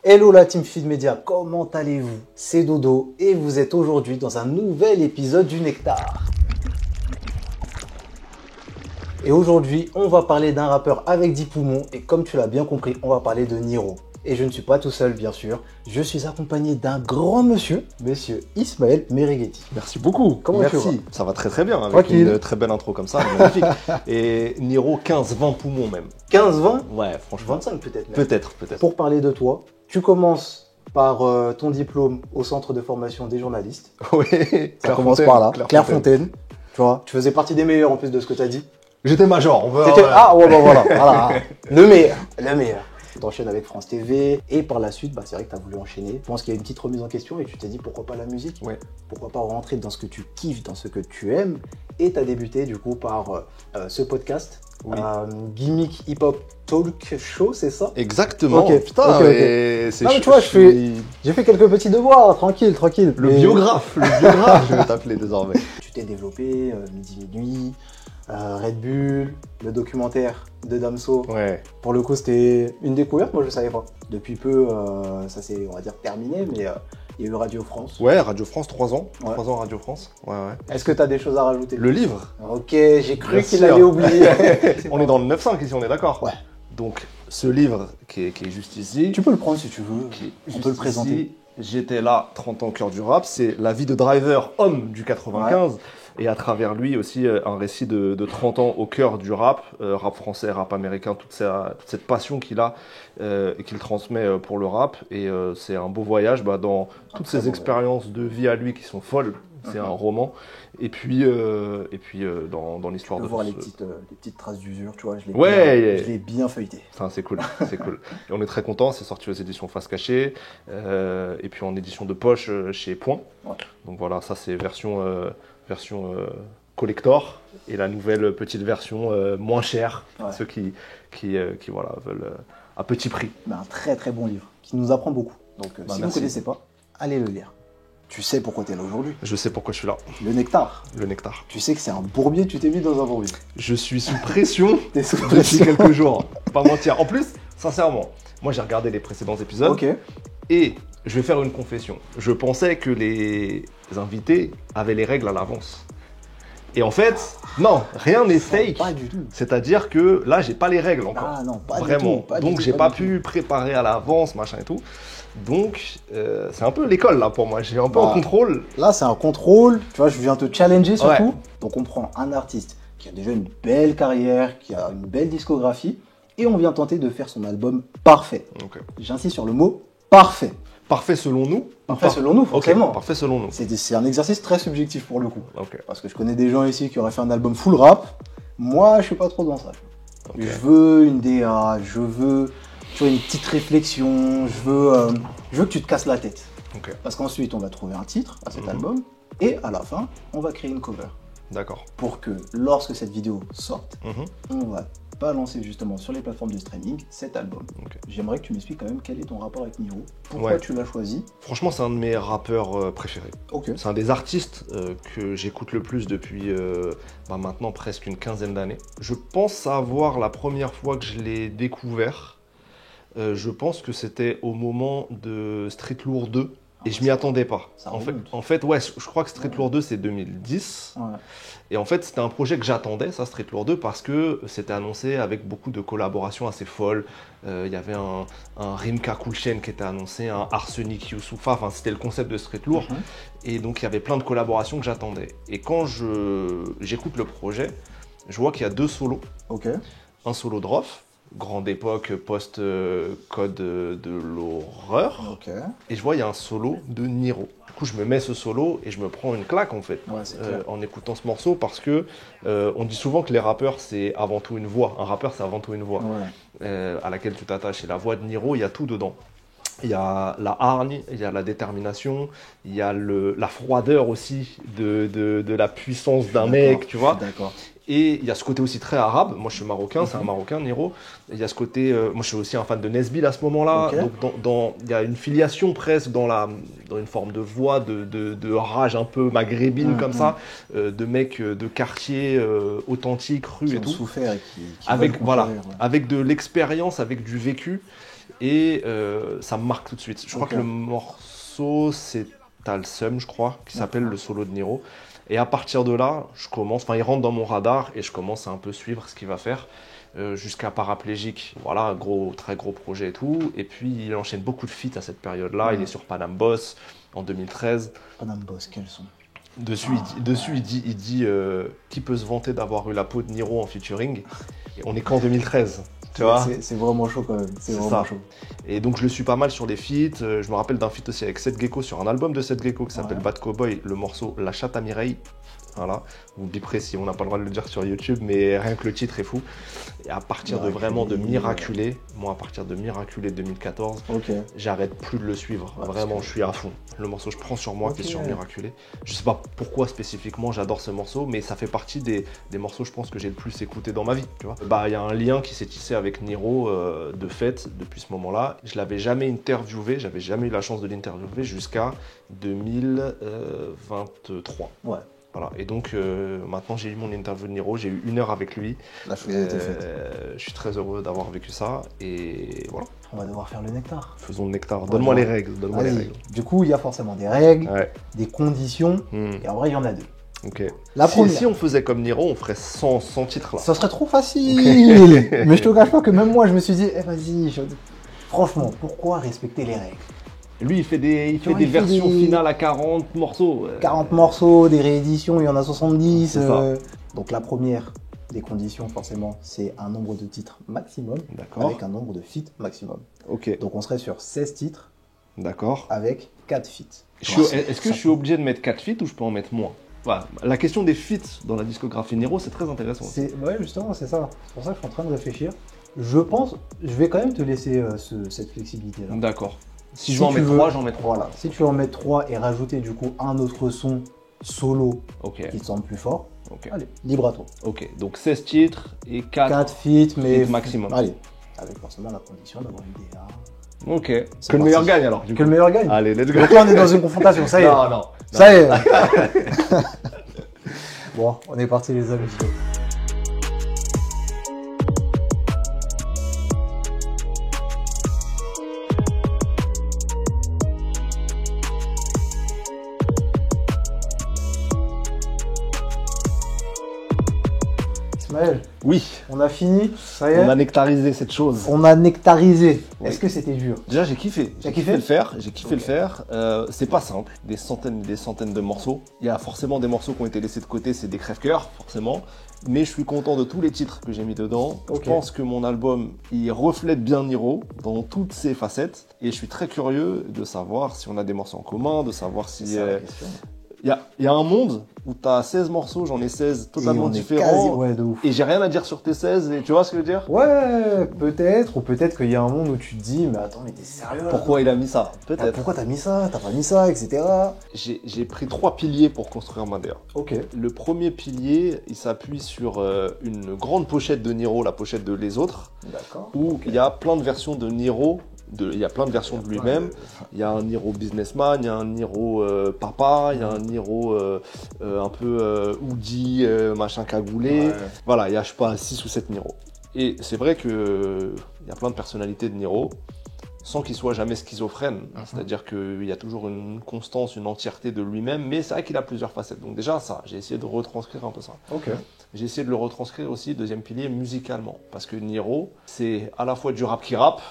Hello la team Feed Media, comment allez-vous? C'est Dodo et vous êtes aujourd'hui dans un nouvel épisode du Nectar. Et aujourd'hui, on va parler d'un rappeur avec 10 poumons et comme tu l'as bien compris, on va parler de Niro. Et je ne suis pas tout seul, bien sûr. Je suis accompagné d'un grand monsieur Ismaël Merighetti. Merci beaucoup. Comment tu vas? Ça va très très bien avec Tranquille. une très belle intro comme ça, magnifique. Et Niro 15-20 poumons même. 15-20? Ouais, franchement. 25 peut-être même. Peut-être. Pour parler de toi, tu commences par ton diplôme au centre de formation des journalistes. Oui. Ça commence par là. Clairefontaine. Tu vois, tu faisais partie des meilleurs en plus de ce que tu as dit. J'étais major. On veut. Ah ouais, bah voilà. Le meilleur. T'enchaînes avec France TV et par la suite, c'est vrai que tu as voulu enchaîner. Je pense qu'il y a une petite remise en question et tu t'es dit pourquoi pas la musique? Ouais. Pourquoi pas rentrer dans ce que tu kiffes, dans ce que tu aimes. Et tu as débuté du coup par ce podcast, Oui. Gimmick Hip Hop Talk Show, c'est ça? Exactement. Ok. Putain, Ok. mais c'est Non, mais tu vois, j'ai fait quelques petits devoirs, tranquille. Le Mais biographe, je vais t'appeler désormais. Tu t'es développé, Midi Minuit, Red Bull, le documentaire de Damso. Ouais. Pour le coup, c'était une découverte, moi je savais pas. Depuis peu, ça s'est, on va dire, terminé, mais il y a eu Radio France. Ouais, Radio France, 3 ans. Ouais. 3 ans Radio France. Ouais. Est-ce que tu as des choses à rajouter? Le livre. Ok, j'ai cru Bien qu'il sûr. allait oublier. On est dans le 9-5 ici, on est d'accord? Ouais. Donc, ce livre qui est juste ici. Tu peux le prendre si tu veux, on peut le présenter. Ici, j'étais là, 30 ans au cœur du rap. C'est la vie de Driver, homme du 95. Ouais. Et à travers lui aussi, un récit de 30 ans au cœur du rap. Rap français, rap américain, toute cette passion qu'il a et qu'il transmet pour le rap. Et c'est un beau voyage dans toutes ces expériences de vie à lui qui sont folles. C'est un roman. Et puis dans l'histoire de... voir les petites traces d'usure, tu vois, je l'ai bien feuilleté. Enfin, c'est cool. Et on est très contents, c'est sorti aux éditions Face Cachée, et puis en édition de poche chez Point. Ouais. Donc voilà, ça c'est version collector, et la nouvelle petite version moins chère, ceux qui veulent à petit prix. Un très très bon livre, qui nous apprend beaucoup. Donc si vous ne connaissez pas, allez le lire. Tu sais pourquoi tu es là aujourd'hui? Je sais pourquoi je suis là. Le Nectar. Tu sais que c'est un bourbier, tu t'es mis dans un bourbier. Je suis sous pression depuis quelques jours, pas mentir. En plus, sincèrement, moi j'ai regardé les précédents épisodes et je vais faire une confession. Je pensais que les invités avaient les règles à l'avance. Et en fait, non, rien n'est fake. Pas du tout. C'est-à-dire que là, j'ai pas les règles encore. Ah non, pas vraiment. Du tout. Donc j'ai pas pu préparer à l'avance, machin et tout. Donc c'est un peu l'école là pour moi. J'ai un peu un contrôle. Là, c'est un contrôle. Tu vois, je viens te challenger surtout. Ouais. Donc on prend un artiste qui a déjà une belle carrière, qui a une belle discographie, et on vient tenter de faire son album parfait. Okay. J'insiste sur le mot parfait. Parfait selon nous? Parfait selon nous, forcément. Parfait selon nous. C'est un exercice très subjectif pour le coup. Okay. Parce que je connais des gens ici qui auraient fait un album full rap. Moi, je suis pas trop dans ça. Okay. Je veux une DA, je veux une petite réflexion, je veux que tu te casses la tête. Okay. Parce qu'ensuite, on va trouver un titre à cet album. Et à la fin, on va créer une cover. D'accord. Pour que lorsque cette vidéo sorte, on va balancer justement sur les plateformes de streaming cet album. Okay. J'aimerais que tu m'expliques quand même quel est ton rapport avec Niro, pourquoi tu l'as choisi. Franchement, c'est un de mes rappeurs préférés. Okay. C'est un des artistes que j'écoute le plus depuis maintenant presque une quinzaine d'années. Je pense savoir la première fois que je l'ai découvert, je pense que c'était au moment de Street Lourd 2. Et je m'y attendais pas. En fait, je crois que Street Lourd 2, c'est 2010. Ouais. Et en fait, c'était un projet que j'attendais, ça, Street Lourd 2, parce que c'était annoncé avec beaucoup de collaborations assez folles. Il y avait un Rimka Kulchen qui était annoncé, un Arsenic Youssoufa, enfin, c'était le concept de Street Lourd. Et donc, il y avait plein de collaborations que j'attendais. Et quand j'écoute le projet, je vois qu'il y a 2 solos. Un solo de Rof, grande époque post-code de l'horreur. Et je vois il y a un solo de Niro. Du coup, je me mets ce solo et je me prends une claque en fait en écoutant ce morceau, parce que on dit souvent que les rappeurs c'est avant tout une voix. Un rappeur c'est avant tout une voix à laquelle tu t'attaches. Et la voix de Niro, il y a tout dedans. Il y a la hargne, il y a la détermination, il y a la froideur aussi de la puissance d'un mec, tu vois. Et il y a ce côté aussi très arabe. Moi, je suis marocain, c'est un marocain, Niro. Il y a ce côté... moi, je suis aussi un fan de Nesbill à ce moment-là. Donc, il y a une filiation presque dans une forme de voix, de rage un peu maghrébine comme ça, de mecs de quartier authentiques, rue et tout. Souffert et qui avec de l'expérience, avec du vécu. et ça me marque tout de suite. Je crois Ok. que le morceau, c'est Talsum, je crois, qui s'appelle le solo de Niro. Et à partir de là, je commence, enfin il rentre dans mon radar et je commence à un peu suivre ce qu'il va faire jusqu'à Paraplégique. Voilà, très gros projet et tout. Et puis il enchaîne beaucoup de feats à cette période-là. Ouais. Il est sur Panam Boss en 2013. Panam Boss, quels sont? Dessus, il dit qui peut se vanter d'avoir eu la peau de Niro en featuring. Et on est qu'en 2013. Tu vois, C'est vraiment chaud quand même. C'est C'est vraiment ça. chaud. et donc je le suis pas mal sur les feats. Je me rappelle d'un feat aussi avec Seth Gecko sur un album de Seth Gecko qui s'appelle Ouais. Bad Cowboy, le morceau La chatte à Mireille. Voilà, vous biperez si on n'a pas le droit de le dire sur YouTube, mais rien que le titre est fou. Et à partir de vraiment de Miraculé, moi à partir de Miraculé 2014, Ok. j'arrête plus de le suivre. Ouais, Vraiment, parce je suis à fond. Le morceau Je prends sur moi qui est Ok. sur Miraculé. Je sais pas pourquoi spécifiquement j'adore ce morceau, mais ça fait partie des morceaux, je pense, que j'ai le plus écouté dans ma vie. Tu vois, bah il y a un lien qui s'est tissé avec Niro de fait depuis ce moment-là. Je l'avais jamais interviewé, j'avais jamais eu la chance de l'interviewer jusqu'à 2023. Ouais. Voilà. Et donc maintenant j'ai eu mon interview de Niro, j'ai eu 1 heure avec lui. La chose a été faite. Je suis très heureux d'avoir vécu ça et voilà. On va devoir faire le nectar. Faisons le nectar. Donne-moi les règles. Donne-moi les Vas-y. règles. Du coup, il y a forcément des règles, Ouais. des conditions, Hmm. et en vrai, il y en a deux. Ok. La si, première. si on faisait comme Niro, on ferait 100 titres là. Ça serait trop facile. Mais je te cache pas que même moi, je me suis dit, vas-y, franchement, pourquoi respecter les règles? Lui, il fait des vois, il fait versions des- finales à 40 morceaux. 40 morceaux, des rééditions, il y en a 70. C'est ça. Donc la première des conditions, forcément, c'est un nombre de titres maximum, D'accord. avec un nombre de feats maximum. Ok. Donc on serait sur 16 titres D'accord. avec 4 feats. Est-ce que je suis obligé de mettre 4 feats ou je peux en mettre moins? Voilà. La question des feats dans la discographie Niro, c'est très intéressant. Ouais, justement, c'est ça. C'est pour ça que je suis en train de réfléchir. Je pense, je vais quand même te laisser cette flexibilité-là. D'accord. Si je Si veux en tu mettre veux- 3, j'en mets 3. Voilà. Si tu veux en mettre 3 et rajouter du coup un autre son solo Ok. qui te semble plus fort, Ok. allez, libre à toi. Ok. Donc 16 titres et 4. 4 feats, mais. feats maximum. Allez. Avec forcément la condition d'avoir une DA. Ok. C'est Que le meilleur parti. gagne alors. Du Que coup. le meilleur gagne. Allez, let's go. Donc là, on est dans une confrontation, ça y est. Non, non. Ça y est. Bon, on est parti les amis. Ismaël, Oui. on a fini, ça y est. On a nectarisé cette chose. On a nectarisé. Oui. Est-ce que c'était dur? Déjà, j'ai kiffé. T'as J'ai kiffé kiffé le faire. J'ai kiffé Ok. le faire. C'est pas simple. Des centaines de morceaux. Il y a forcément des morceaux qui ont été laissés de côté. C'est des crève-cœurs, forcément. Mais je suis content de tous les titres que j'ai mis dedans. Ok. Je pense que mon album, il reflète bien Niro dans toutes ses facettes. Et je suis très curieux de savoir si on a des morceaux en commun, de savoir si... C'est la question. Il y a un monde où tu as 16 morceaux, j'en ai 16 totalement Et on est différents. quasi- Ouais, de ouf. Et j'ai rien à dire sur tes 16. Et tu vois ce que je veux dire? Ouais, peut-être, ou peut-être qu'il y a un monde où tu te dis, mais attends, mais t'es sérieux là? Pourquoi il a mis ça? Ah, Peut-être. pourquoi t'as mis ça? T'as pas mis ça, etc. J'ai pris 3 piliers pour construire ma DA. Ok. Le premier pilier, il s'appuie sur une grande pochette de Niro, la pochette de Les Autres, D'accord. où il y a plein de versions de Niro, il y a plein de versions de lui-même. Il y a un Niro businessman, il y a un Niro papa, il y a un Niro un peu hoodie, machin cagoulé. Ouais. Voilà, il y a, je sais pas, 6 ou 7 Niro. Et c'est vrai que il y a plein de personnalités de Niro, sans qu'il soit jamais schizophrène. C'est-à-dire qu'il y a toujours une constance, une entièreté de lui-même, mais c'est vrai qu'il a plusieurs facettes. Donc déjà, ça, j'ai essayé de retranscrire un peu ça. Ok. J'ai essayé de le retranscrire aussi, deuxième pilier, musicalement. Parce que Niro, c'est à la fois du rap qui rappe,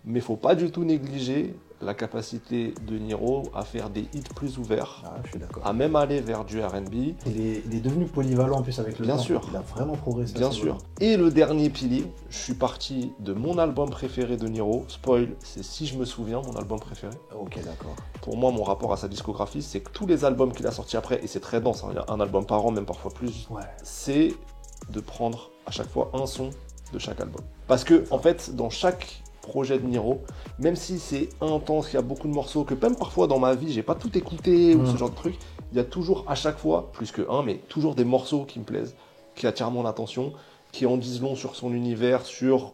mais faut pas du tout négliger la capacité de Niro à faire des hits plus ouverts, Ah, je suis d'accord. à même aller vers du R&B, Il est devenu polyvalent en plus avec le Bien temps. sûr. Il a vraiment progressé. à bien ce sûr. niveau-là. Et le dernier pilier, je suis parti de mon album préféré de Niro, spoil, c'est Si je me souviens, mon album préféré. Ok, d'accord. Pour moi, mon rapport à sa discographie, c'est que tous les albums qu'il a sortis après, et c'est très dense, hein, il y a un album par an, même parfois plus, Ouais. c'est de prendre à chaque fois un son de chaque album. Parce que, en fait, dans chaque projet de Niro, même si c'est intense, qu'il y a beaucoup de morceaux, que même parfois dans ma vie, j'ai pas tout écouté ou ce genre de truc, il y a toujours à chaque fois, plus que un, mais toujours des morceaux qui me plaisent, qui attirent mon attention, qui en disent long sur son univers, sur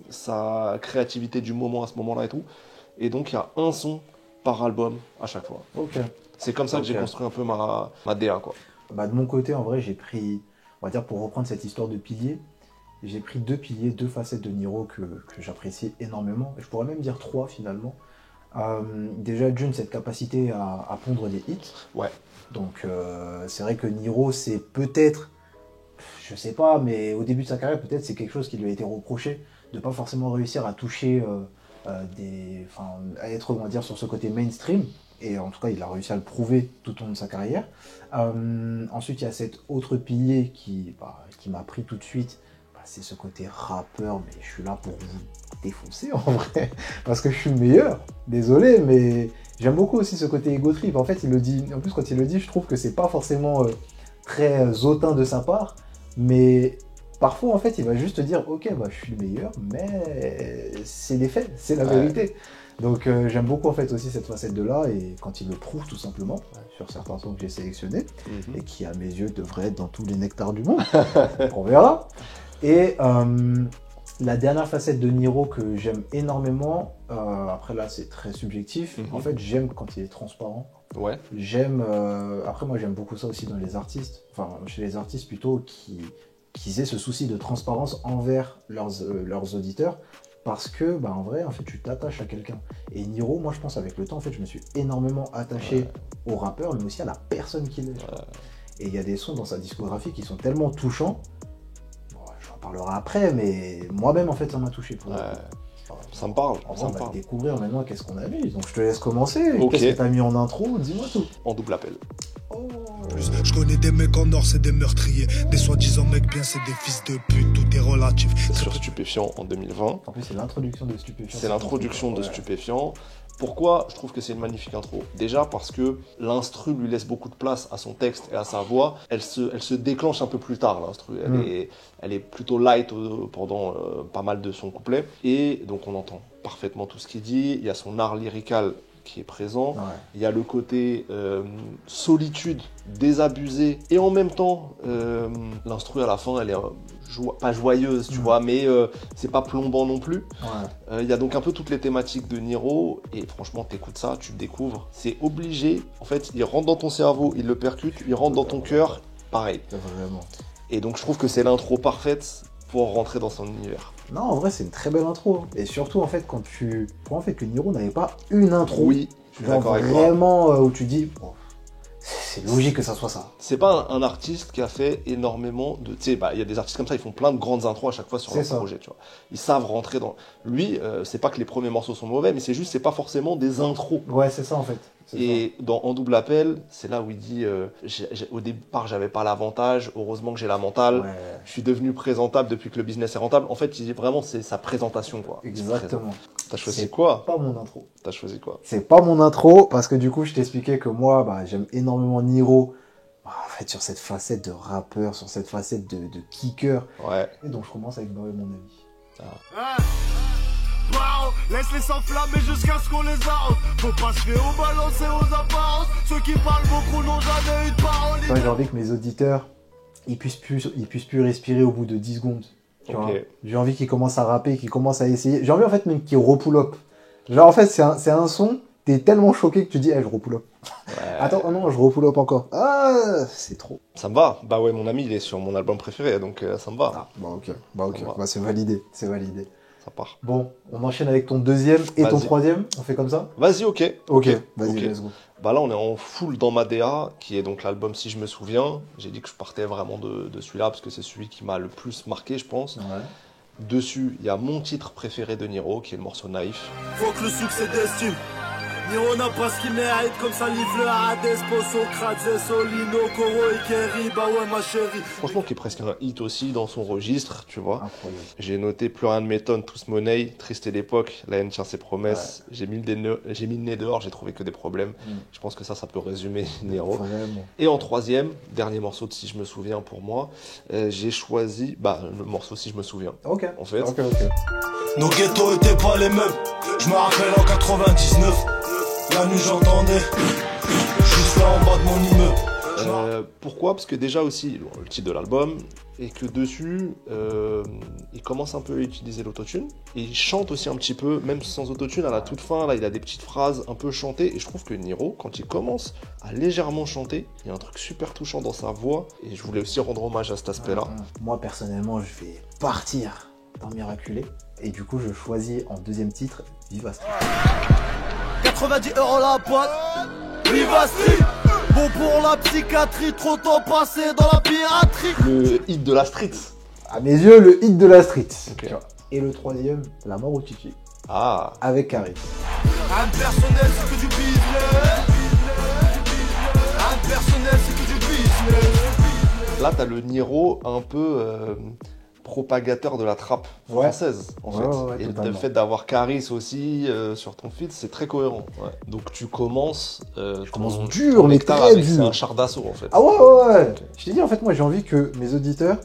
sa créativité du moment à ce moment-là et tout. Et donc, il y a un son par album à chaque fois. Ok. C'est comme ça que j'ai Ok. construit un peu ma DA, quoi. Bah, de mon côté, en vrai, j'ai pris, on va dire, pour reprendre cette histoire de pilier, j'ai pris deux piliers, deux facettes de Niro que j'apprécie énormément. Je pourrais même dire trois finalement. Déjà, d'une, cette capacité à pondre des hits. Ouais. Donc, c'est vrai que Niro, c'est peut-être, je sais pas, mais au début de sa carrière, peut-être c'est quelque chose qui lui a été reproché, de pas forcément réussir à toucher, à être, on va dire, sur ce côté mainstream. Et en tout cas, il a réussi à le prouver tout au long de sa carrière. Ensuite, il y a cet autre pilier qui m'a pris tout de suite. C'est ce côté rappeur, mais je suis là pour vous défoncer en vrai, parce que je suis le meilleur. Désolé, mais j'aime beaucoup aussi ce côté ego trip. En fait, il le dit. En plus, quand il le dit, je trouve que c'est pas forcément très hautain de sa part, mais parfois, en fait, il va juste dire, ok, bah, je suis le meilleur, mais c'est des faits, c'est la vérité. Donc, j'aime beaucoup en fait aussi cette facette de là, et quand il le prouve tout simplement sur certains sons que j'ai sélectionnés et qui, à mes yeux, devraient être dans tous les nectars du monde. On verra. Et la dernière facette de Niro que j'aime énormément, après là c'est très subjectif, en fait j'aime quand il est transparent. Ouais. J'aime, après moi j'aime beaucoup ça aussi dans les artistes, enfin chez les artistes plutôt, qui aient ce souci de transparence envers leurs auditeurs, parce que bah, en vrai en fait tu t'attaches à quelqu'un. Et Niro, moi je pense avec le temps en fait je me suis énormément attaché au rappeur, mais aussi à la personne qu'il est. Et il y a des sons dans sa discographie qui sont tellement touchants. On parlera après, mais moi-même en fait ça m'a touché. Ça me parle. On va découvrir maintenant qu'est-ce qu'on a mis. Donc je te laisse commencer. Okay. Qu'est-ce que t'as mis en intro? Dis-moi tout. En double appel. Oh. Je connais des mecs en or, c'est des meurtriers. Des soi-disant mecs bien, c'est des fils de pute. Tout est relatif. C'est sur Stupéfiant en 2020. En plus c'est l'introduction de Stupéfiant. C'est l'introduction de Stupéfiant. Pourquoi je trouve que c'est une magnifique intro? Déjà parce que l'instru lui laisse beaucoup de place à son texte et à sa voix. Elle se déclenche un peu plus tard, l'instru. Elle est plutôt light pendant pas mal de son couplet. Et donc on entend parfaitement tout ce qu'il dit. Il y a son art lyrical qui est présent. Il y a le côté solitude, désabusé. Et en même temps, l'instru à la fin, elle est pas joyeuse, tu vois, mais c'est pas plombant non plus. Il y a donc un peu toutes les thématiques de Niro, et franchement, t'écoutes ça, tu le découvres. C'est obligé, en fait, il rentre dans ton cerveau, il le percute, il rentre dans ton cœur, pareil. Vraiment. Et donc, je trouve que c'est l'intro parfaite pour rentrer dans son univers. Non, en vrai, c'est une très belle intro. Et surtout, en fait, quand tu vois en fait que Niro n'avait pas une intro. Oui, je suis d'accord avec toi. Vraiment, où tu dis... Oh, c'est logique que ça soit ça. C'est pas un artiste qui a fait énormément de... Tu sais, il y a des artistes comme ça, ils font plein de grandes intros à chaque fois sur leur projet, tu vois. Ils savent rentrer dans... Lui, c'est pas que les premiers morceaux sont mauvais, mais c'est juste, c'est pas forcément des intros. Ouais, c'est ça en fait. Et En double appel, c'est là où il dit au départ, j'avais pas l'avantage, heureusement que j'ai la mentale, je suis devenu présentable depuis que le business est rentable. En fait, il dit vraiment, c'est sa présentation, quoi. Exactement. T'as choisi quoi? Pas mon intro. T'as choisi quoi? C'est pas mon intro, parce que du coup, je t'expliquais que moi, j'aime énormément Niro. En fait, sur cette facette de rappeur, sur cette facette de kicker. Ouais. Et donc, je commence avec Noé, mon ami. Laisse-les s'enflammer jusqu'à ce qu'on les arrose. Faut pas se fier aux balances et aux apparences. Ceux qui parlent beaucoup n'ont jamais eu de parole. Moi, j'ai envie que mes auditeurs, ils puissent plus respirer au bout de 10 secondes. Tu vois, j'ai envie qu'ils commencent à rapper, qu'ils commencent à essayer. J'ai envie en fait même qu'ils repull up. Genre en fait, c'est un son, t'es tellement choqué que tu dis, je repull up. Attends, oh non, je repull up encore. Ah, c'est trop. Ça me va. Bah ouais, mon ami, il est sur mon album préféré, donc ça me va. Ah, ok. C'est validé, Ça part. Bon, on enchaîne avec ton deuxième et ton troisième. On fait comme ça? Vas-y, ok. Vas-y, let's go. Bah là, on est en full dans ma DA, qui est donc l'album Si je me souviens. J'ai dit que je partais vraiment de celui-là, parce que c'est celui qui m'a le plus marqué, je pense. Dessus, il y a mon titre préféré de Niro, qui est le morceau Naïf. Faut que le succès d'estime. Niro n'a pas ce qu'il mérite, comme ça livre à Despo, Socrate, Solino, Koro, Ikeri, bah ouais ma chérie. Franchement, qui est presque un hit aussi dans son registre, tu vois. Incroyable. J'ai noté Plus rien ne m'étonne, tous monnaie, Triste est l'époque, La haine tient ses promesses. J'ai mis le nez dehors, j'ai trouvé que des problèmes. Je pense que ça peut résumer Niro. Vraiment. Et en troisième, dernier morceau de Si je me souviens pour moi, j'ai choisi le morceau Si je me souviens. Ok. En fait. Ok. Nos ghettos étaient pas les mêmes. Je me rappelle en 99. La nuit j'entendais, juste là en bas de mon immeuble. Pourquoi? Parce que déjà aussi, le titre de l'album, et que dessus, il commence un peu à utiliser l'autotune. Et il chante aussi un petit peu, même sans autotune, à la toute fin, là, il a des petites phrases un peu chantées. Et je trouve que Niro, quand il commence à légèrement chanter, il y a un truc super touchant dans sa voix. Et je voulais aussi rendre hommage à cet aspect-là. Moi, personnellement, je vais partir dans Miraculé. Et du coup, je choisis en deuxième titre Viva Street. 90 € la boîte, Viva Street. Bon pour la psychiatrie, trop de temps passé dans la piraterie. Le hit de la street. À mes yeux, le hit de la street. Okay. Tu vois. Et le troisième, La mort au Titi. Ah. Avec Caris. Un personnel, c'est que du business. Un personnel, c'est que du business. Là, t'as le Niro un peu propagateur de la trappe française, en fait. Ouais, et totalement. le fait d'avoir Caris aussi sur ton feed, c'est très cohérent. Ouais. Donc tu commences... commence dur, mais nectar très avec, dur. c'est un char d'assaut, en fait. Ah ouais. Okay. Je t'ai dit, en fait, moi, j'ai envie que mes auditeurs,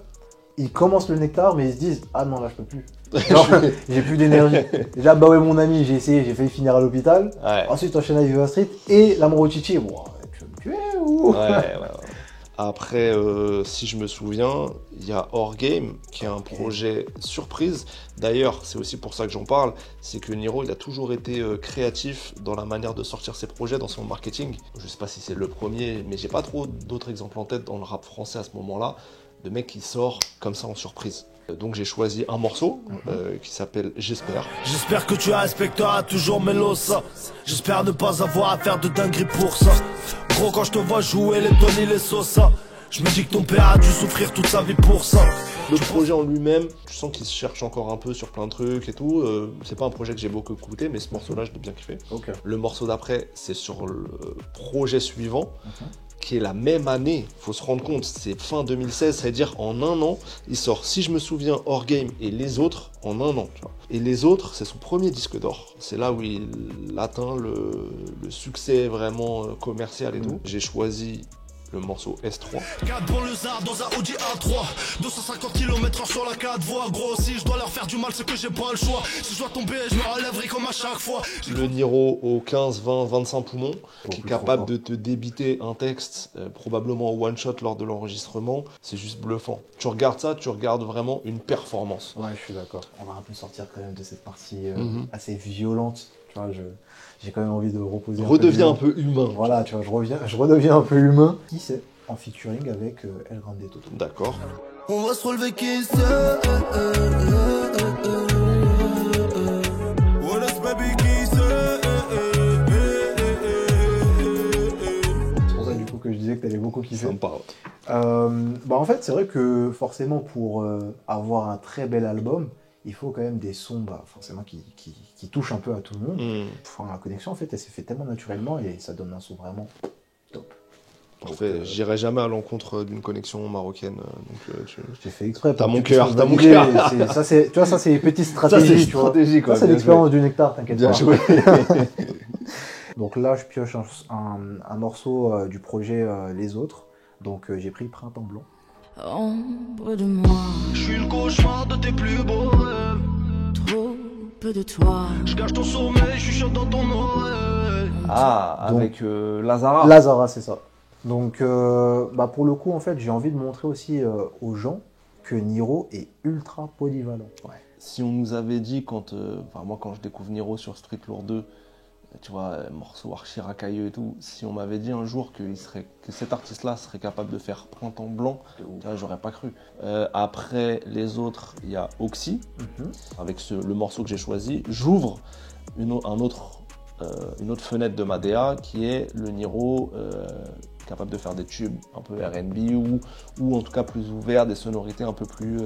ils commencent le nectar, mais ils se disent, ah non, là, je peux plus. Genre, j'ai plus d'énergie. Déjà, bah ouais, mon ami, j'ai essayé, j'ai failli finir à l'hôpital. Ouais. Ensuite, enchaîné à Viva Street et La mort au Titi. Bon, tu veux me tuer ou... Ouais. Après, si je me souviens, il y a Hors Game, qui est un projet surprise. D'ailleurs, c'est aussi pour ça que j'en parle, c'est que Niro, il a toujours été créatif dans la manière de sortir ses projets, dans son marketing. Je sais pas si c'est le premier, mais j'ai pas trop d'autres exemples en tête dans le rap français à ce moment-là, de mec qui sort comme ça en surprise. Donc j'ai choisi un morceau qui s'appelle J'espère. J'espère que tu respecteras toujours mes losa. J'espère ne pas avoir à faire de dinguerie pour ça. Gros, quand je te vois jouer les Tony, les Sosa, je me dis que ton père a dû souffrir toute sa vie pour ça. Le projet en lui-même, tu sens qu'il se cherche encore un peu sur plein de trucs et tout. C'est pas un projet que j'ai beaucoup écouté, mais ce morceau-là, je l'ai bien kiffé. Okay. Le morceau d'après, c'est sur le projet suivant. Qui est la même année, faut se rendre compte, c'est fin 2016, c'est-à-dire en un an, il sort, si je me souviens, Hors Game et Les Autres en un an. Tu vois. Et Les Autres, c'est son premier disque d'or. C'est là où il atteint le succès vraiment commercial et tout. J'ai choisi le morceau S3. 4 banlieusards dans un Audi A3, 250 km/h sur la 4 voies. Gros, si je dois leur faire du mal, c'est que j'ai pas le choix. Si je dois tomber, je me relèverai comme à chaque fois. Le Niro aux 15, 20, 25 poumons, qui est capable de te débiter un texte, probablement en one shot lors de l'enregistrement, c'est juste bluffant. Tu regardes ça, tu regardes vraiment une performance. Ouais, je suis d'accord. On va un peu sortir quand même de cette partie assez violente. Tu vois, j'ai quand même envie de reposer Redeviens un peu humain. Voilà, tu vois, je redeviens un peu humain. Qui c'est? En featuring avec El Grande Toto. D'accord. On va se relever qui c'est. C'est pour ça du coup que je disais que t'allais beaucoup kiffer. Ça me parle. En fait, c'est vrai que forcément pour avoir un très bel album, il faut quand même des sons forcément qui touchent un peu à tout le monde. Enfin, la connexion, en fait, elle s'est fait tellement naturellement et ça donne un son vraiment top. Parfait, j'irai jamais à l'encontre d'une connexion marocaine. J'ai fait exprès. T'as mon cœur, t'as mon cœur. Ça, tu vois, ça c'est les petites stratégies. Ça, c'est l'expérience du nectar, t'inquiète pas. Bien joué. Donc là, je pioche un morceau du projet Les Autres. Donc j'ai pris Printemps Blanc. Ombre de moi, je suis le cauchemar de tes plus beaux rêves. trop peu de toi. Je gâche ton sommeil, je suis chiant dans ton oreille. Ah, donc, avec Lazara. Lazara, c'est ça. Donc pour le coup, en fait, j'ai envie de montrer aussi aux gens que Niro est ultra polyvalent. Ouais. Si on nous avait dit moi quand je découvre Niro sur Street Lourd 2, tu vois, morceau archi racailleux et tout, si on m'avait dit un jour que cet artiste-là serait capable de faire Printemps Blanc, j'aurais pas cru. Après les autres, il y a Oxy, avec le morceau que j'ai choisi. J'ouvre une autre fenêtre de ma DA qui est le Niro capable de faire des tubes un peu R&B ou en tout cas plus ouverts, des sonorités un peu plus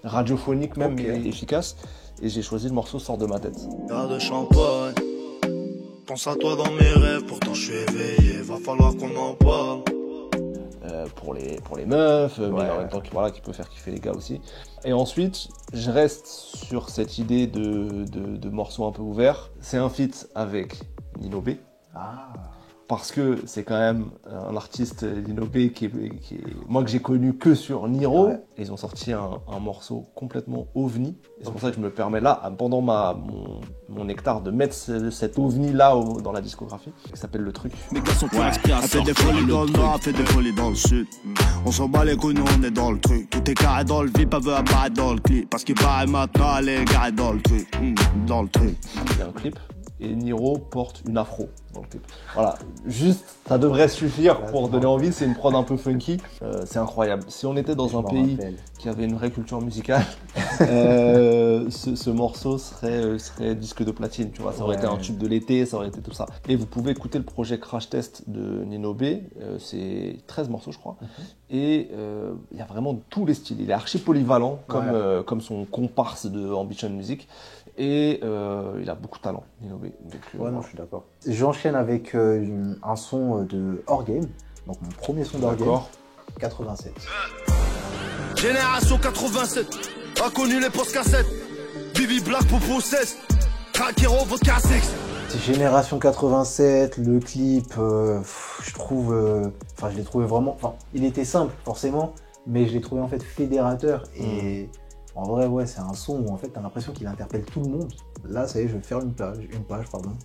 radiophoniques même, mais efficaces. Et j'ai choisi le morceau Sors de ma tête. Garde de champagne, pense à toi dans mes rêves, pourtant je suis éveillé, va falloir qu'on en parle. Pour les meufs, mais en même temps qui peut faire kiffer les gars aussi. Et ensuite, je reste sur cette idée de morceaux un peu ouverts. C'est un feat avec Nino B. parce que c'est quand même un artiste, Ninobé, moi que j'ai connu que sur Niro. Ouais. Et ils ont sorti un morceau complètement ovni. Et c'est pour ça que je me permets là, pendant mon nectar, de mettre cet ovni là dans la discographie. Il s'appelle Le Truc. Mes gars sont plus inspirés à faire des folies dans le nord, fait des folies dans le sud. On s'en bat les couilles, nous on est dans le truc. Tout est carré dans le vip, elle veut apparaître dans le clip. Parce qu'il paraît maintenant, elle est carré dans le truc. Dans le truc. Il y a un clip. Et Niro porte une afro dans le clip. Voilà, juste, ça devrait suffire pour donner envie. C'est une prod un peu funky. C'est incroyable. Si on était dans un pays qui avait une vraie culture musicale, ce morceau serait disque de platine. Tu vois, ça aurait été un tube de l'été, ça aurait été tout ça. Et vous pouvez écouter le projet Crash Test de Ninobé. C'est 13 morceaux, je crois. Et il y a vraiment tous les styles. Il est archi polyvalent, comme son comparse de Ambition Music. Et il a beaucoup de talent, Ninobé. Non, je suis d'accord. J'enchaîne avec un son de Orgame, donc mon premier son d'Orgame, 87. Génération 87, a connu les postes cassettes. Bibi Black, Popo 16, Craquero, vodka 6. Génération 87, le clip, je trouve, je l'ai trouvé vraiment, il était simple forcément, mais je l'ai trouvé en fait fédérateur et en vrai c'est un son où en fait t'as l'impression qu'il interpelle tout le monde. Là ça y est, je vais faire une page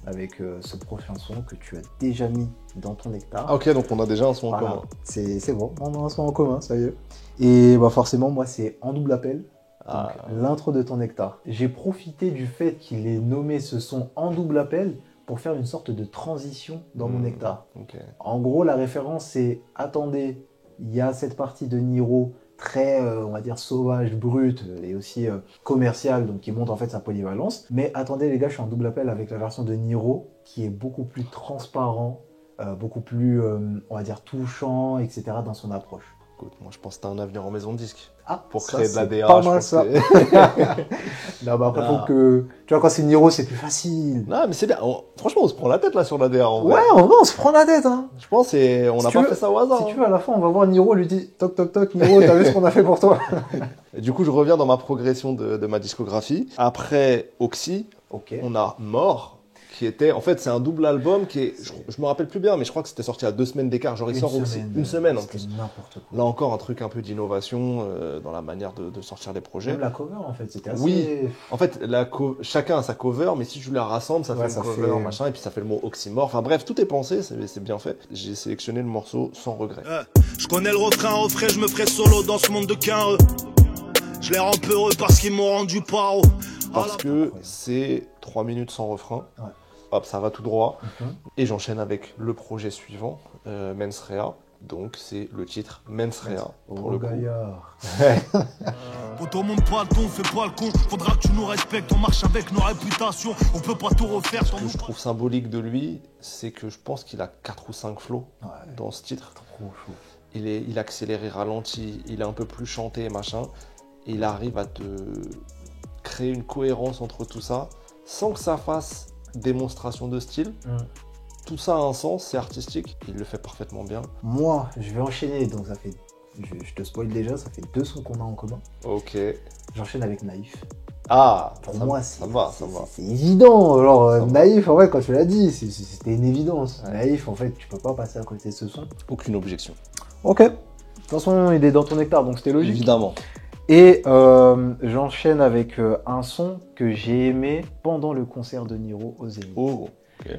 avec ce prochain son que tu as déjà mis dans ton nectar. Ah ok, donc on a déjà un son en commun. C'est bon, on a un son en commun, ça y est. Et forcément moi c'est En Double Appel. Donc, l'intro de ton nectar. J'ai profité du fait qu'il ait nommé ce son En Double Appel pour faire une sorte de transition dans mon nectar. Okay. En gros, la référence c'est, attendez, il y a cette partie de Niro très, on va dire, sauvage, brute et aussi commerciale, donc qui montre en fait sa polyvalence. Mais attendez les gars, je suis en double appel avec la version de Niro qui est beaucoup plus transparent, beaucoup plus, on va dire, touchant, etc. dans son approche. Écoute, moi je pense que t'as un avenir en maison de disque. Ah, pour ça, créer de la DA. pas mal ça. Non, après, faut que. Tu vois, quand c'est Niro, c'est plus facile. Non, mais c'est bien. Franchement, on se prend la tête là sur la DA. Ouais, en vrai, on se prend la tête. Hein. Je pense qu'on n'a pas fait ça au hasard. Si tu veux, à la fin, on va voir Niro, lui dit toc toc toc, Niro, t'as vu ce qu'on a fait pour toi. Et du coup, je reviens dans ma progression de ma discographie. Après Oxy, on a Mort. Qui était, en fait, c'est un double album qui est, je me rappelle plus bien, mais je crois que c'était sorti à 2 semaines d'écart. Genre, il sort aussi une semaine en plus. N'importe quoi. Là encore, un truc un peu d'innovation dans la manière de sortir les projets. Même la cover, en fait, c'était assez. Oui. En fait, chacun a sa cover, mais si tu la rassembles, ça fait une cover, machin, et puis ça fait le mot oxymore. Enfin bref, tout est pensé, c'est bien fait. J'ai sélectionné le morceau sans regret. Je connais le refrain, je me ferai solo dans ce monde de quin. Je les rends heureux parce qu'ils m'ont rendu paro. Parce que c'est 3 minutes sans refrain. Ouais. Hop, ça va tout droit. Et j'enchaîne avec le projet suivant, Mens Rea. Donc c'est le titre Mens Rea. Pour le gaillard. Pour ton monde pas le ton, fais pas le con. Faudra que tu nous respectes, on marche avec nos réputations. On peut pas tout refaire. Ce que je trouve symbolique de lui, c'est que je pense qu'il a 4 ou 5 flows dans ce titre. Trop chaud. Il accélère et ralentit, il est un peu plus chanté et machin. Et il arrive à te créer une cohérence entre tout ça, sans que ça fasse démonstration de style. Tout ça a un sens, c'est artistique, il le fait parfaitement bien. Moi, je vais enchaîner, donc ça fait, je te spoil déjà, ça fait 2 sons qu'on a en commun. Ok. J'enchaîne avec Naïf. Ah, pour moi, ça va. C'est évident. Alors, Naïf, en vrai, quand tu l'as dit, c'était une évidence. Ouais. Naïf, en fait, tu peux pas passer à côté de ce son. Aucune objection. Ok. De toute façon, il est dans ton nectar, donc c'était logique. Évidemment. Et j'enchaîne avec un son que j'ai aimé pendant le concert de Niro au Zénith. Oh, ok.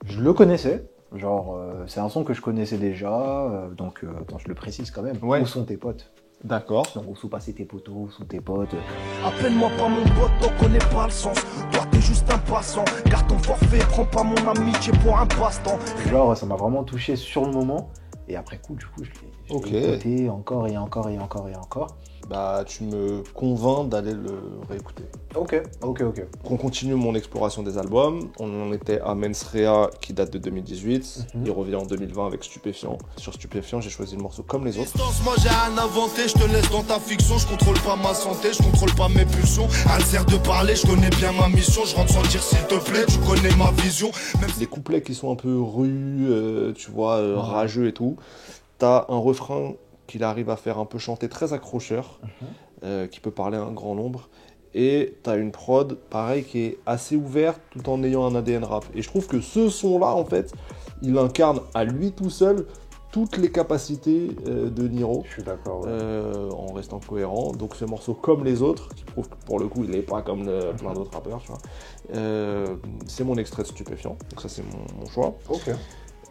Je le connaissais, genre c'est un son que je connaissais déjà, donc attends, je le précise quand même. Ouais. Où sont tes potes? D'accord. Donc où sont passés tes potos, où sont tes potes? Appelle-moi pas mon pote, on connaît pas le sens. Toi t'es juste un passant, garde ton forfait, prends pas mon amitié pour un passe-temps. Genre ça m'a vraiment touché sur le moment, et après coup du coup je l'ai écouté encore et encore et encore et encore. Bah, tu me convaincs d'aller le réécouter. Ok. On continue mon exploration des albums. On en était à Mens Rea qui date de 2018. Il revient en 2020 avec Stupéfiant. Sur Stupéfiant, j'ai choisi le morceau comme les autres. Moi j'ai rien inventé, je te laisse dans ta fiction. Je contrôle pas ma santé, je contrôle pas mes pulsions. Elle sert de parler, je connais bien ma mission. Je rentre sans dire s'il te plaît, tu connais ma vision. Les couplets qui sont un peu rus, tu vois, rageux et tout. T'as un refrain qu'il arrive à faire un peu chanter très accrocheur, qui peut parler à un grand nombre. Et t'as une prod, pareil, qui est assez ouverte tout en ayant un ADN rap. Et je trouve que ce son-là, en fait, il incarne à lui tout seul toutes les capacités de Niro. Je suis d'accord. En restant cohérent. Donc ce morceau, comme les autres, qui prouve que pour le coup il n'est pas comme plein d'autres rappeurs, tu vois. C'est mon extrait de Stupéfiant, donc ça c'est mon choix. Ok.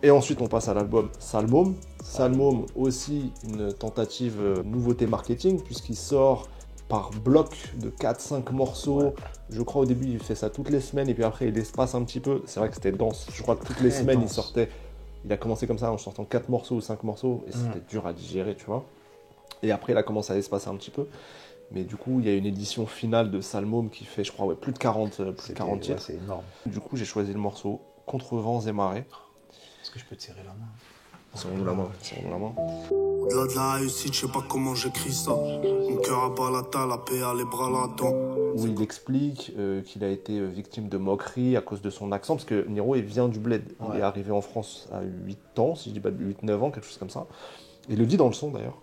Et ensuite on passe à l'album Salmôme. Salmôme aussi une tentative nouveauté marketing, puisqu'il sort par bloc de 4-5 morceaux. Ouais. Je crois au début il fait ça toutes les semaines, et puis après il espace un petit peu. C'est vrai que c'était dense, je crois que toutes les semaines il sortait. Il a commencé comme ça en sortant 4 morceaux ou 5 morceaux, et c'était dur à digérer, tu vois. Et après, il a commencé à espacer un petit peu. Mais du coup, il y a une édition finale de Salmôme qui fait, je crois, plus de 40 titres. Ouais, c'est énorme. Du coup, j'ai choisi le morceau Contre vents et marées. Est-ce que je peux te serrer la main? Serrons-nous la main, serrons-nous la main. Au-delà de la réussite, je sais pas comment j'écris ça. Mon cœur à balata, la PA, les bras là-dedans. Où il explique qu'il a été victime de moqueries à cause de son accent, parce que Niro il vient du bled. Il est arrivé en France à 8 ans, si je dis pas de 8-9 ans, quelque chose comme ça. Il le dit dans le son d'ailleurs.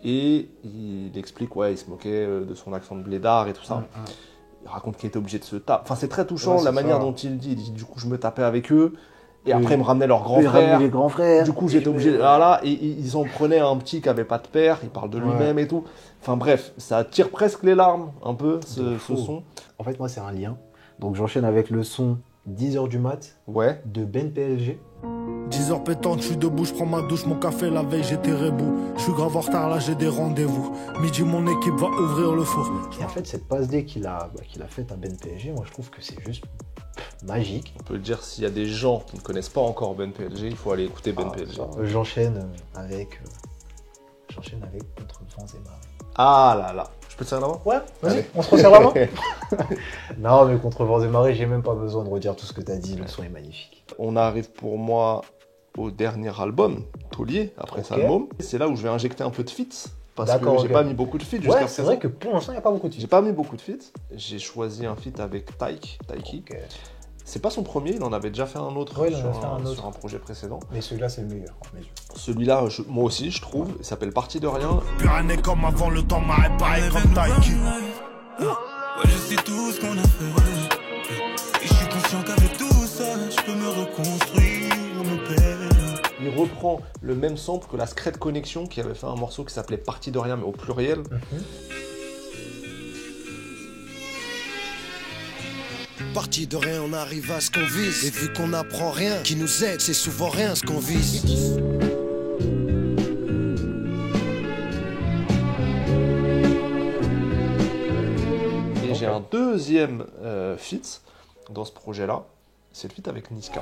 Et il explique, il se moquait de son accent de blédard et tout ça. Il raconte qu'il était obligé de se taper. Enfin, c'est très touchant la manière dont il dit. Il dit, du coup, je me tapais avec eux. Et après, ils me ramenaient leurs grands frères. Les grands frères. Du coup, j'étais obligé. Et ils en prenaient un petit qui avait pas de père. Il parle de lui-même et tout. Enfin bref, ça tire presque les larmes, un peu, ce son. En fait, moi, c'est un lien. Donc, j'enchaîne avec le son 10h du mat de Ben PSG. 10h pétante, je suis debout, je prends ma douche, mon café, la veille j'étais rebou. Je suis grave en retard, là j'ai des rendez-vous. Midi, mon équipe va ouvrir le four. Et en fait, cette passe D qu'il a faite à Ben PSG, moi je trouve que c'est juste magique. On peut le dire, s'il y a des gens qui ne connaissent pas encore Ben PSG, il faut aller écouter Ben PSG. J'enchaîne avec Contre vents et marées. Ah là là, je peux te serrer la main? Ouais, vas-y, on se resserre la main. Non, mais Contre vents et marées, j'ai même pas besoin de redire tout ce que tu as dit, le son est magnifique. On arrive pour moi au dernier album, Taulier, après Salmôme. C'est là où je vais injecter un peu de feats, parce que j'ai pas mis beaucoup de feats jusqu'à présent. C'est vrai que pour l'instant, il n'y a pas beaucoup de feats. J'ai pas mis beaucoup de feats. J'ai choisi un feat avec Taiki. Okay. C'est pas son premier, il en avait déjà fait un autre, sur un projet précédent. Mais celui-là, c'est le meilleur, à mes yeux. Celui-là, moi aussi, je trouve, il s'appelle Parti de rien. Plus rien n'est comme avant, le temps m'arrête pas, comme Taiki. Ouais, je sais tout ce qu'on a fait. Et je suis conscient qu'avec tout ça, je peux me reconstruire, mon père. Il reprend le même sample que la Secret Connection qui avait fait un morceau qui s'appelait Parti de rien, mais au pluriel. Parti de rien, on arrive à ce qu'on vise. Et vu qu'on n'apprend rien, qui nous aide, c'est souvent rien ce qu'on vise. Et j'ai un deuxième feat dans ce projet-là. C'est le feat avec Niska.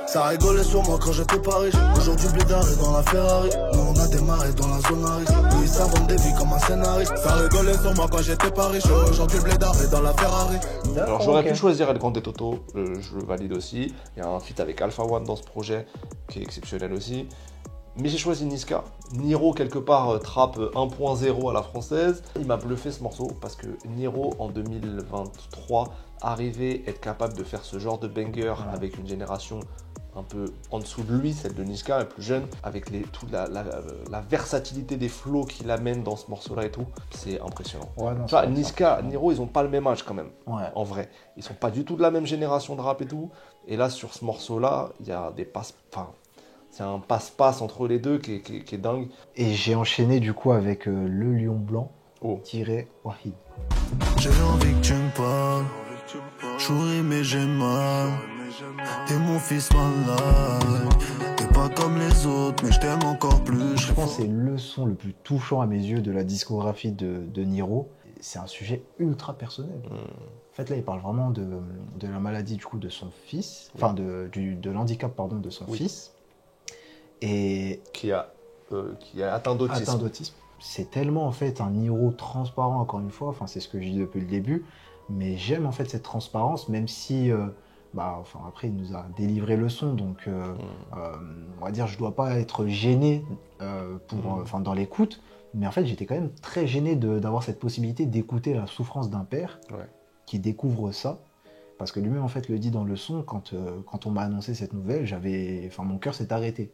Ça rigolait sur moi quand j'étais pas riche. Aujourd'hui, blédard est dans la Ferrari. Nous, on a démarré dans la zone à risque. Lui, il s'invente des vies comme un scénariste. Ça rigolait sur moi quand j'étais pas riche. Aujourd'hui, blédard est dans la Ferrari. Alors, j'aurais pu choisir El Grande Toto. Je le valide aussi. Il y a un feat avec Alpha One dans ce projet qui est exceptionnel aussi. Mais j'ai choisi Niska. Niro, quelque part, trap 1.0 à la française. Il m'a bluffé ce morceau parce que Niro, en 2023, arrivait à être capable de faire ce genre de banger avec une génération un peu en dessous de lui, celle de Niska, la plus jeune, avec toute la versatilité des flows qu'il amène dans ce morceau-là et tout. C'est impressionnant. Ouais, non, tu vois, Niska, Niro, ils n'ont pas le même âge quand même, en vrai. Ils sont pas du tout de la même génération de rap et tout. Et là, sur ce morceau-là, il y a des c'est un passe-passe entre les deux qui est dingue. Et j'ai enchaîné du coup avec Le Lion Blanc, tiré Wahid. J'ai envie que tu me parles, j'ouris mais j'ai mal. T'es mon fils malade, t'es pas comme les autres, mais je t'aime encore plus. Je pense que c'est le son le plus touchant à mes yeux de la discographie de Niro. C'est un sujet ultra personnel. En fait, là, il parle vraiment de la maladie du coup de son fils, enfin de l'handicap de son fils. Et qui a atteint d'autisme. C'est tellement en fait un Niro transparent, encore une fois, c'est ce que je dis depuis le début, mais j'aime en fait cette transparence, même si après il nous a délivré le son, donc on va dire je dois pas être gêné dans l'écoute, mais en fait j'étais quand même très gêné d'avoir cette possibilité d'écouter la souffrance d'un père qui découvre ça. Parce que lui-même en fait le dit dans le son, quand on m'a annoncé cette nouvelle, mon cœur s'est arrêté.